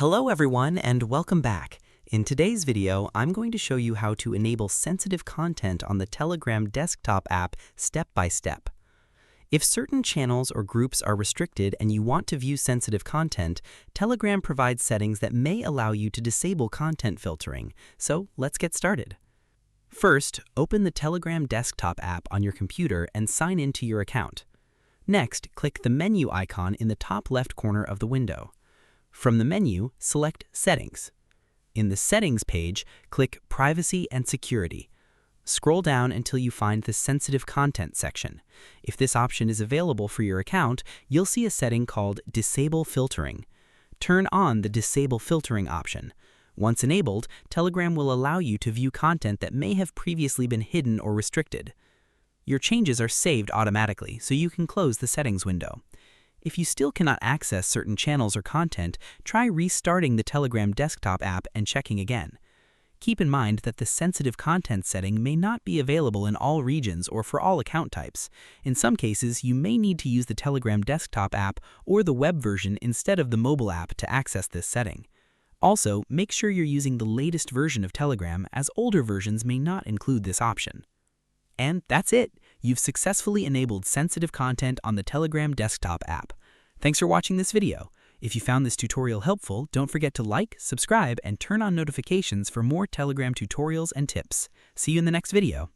Hello everyone and welcome back. In today's video, I'm going to show you how to enable sensitive content on the Telegram desktop app step by step. If certain channels or groups are restricted and you want to view sensitive content, Telegram provides settings that may allow you to disable content filtering. So let's get started. First, open the Telegram desktop app on your computer and sign into your account. Next, click the menu icon in the top left corner of the window. From the menu, select Settings. In the Settings page, click Privacy and Security. Scroll down until you find the Sensitive Content section. If this option is available for your account, you'll see a setting called Disable Filtering. Turn on the Disable Filtering option. Once enabled, Telegram will allow you to view content that may have previously been hidden or restricted. Your changes are saved automatically, so you can close the settings window. If you still cannot access certain channels or content, try restarting the Telegram desktop app and checking again. Keep in mind that the sensitive content setting may not be available in all regions or for all account types. In some cases, you may need to use the Telegram desktop app or the web version instead of the mobile app to access this setting. Also, make sure you're using the latest version of Telegram, as older versions may not include this option. And that's it! You've successfully enabled sensitive content on the Telegram desktop app. Thanks for watching this video. If you found this tutorial helpful, don't forget to like, subscribe, and turn on notifications for more Telegram tutorials and tips. See you in the next video.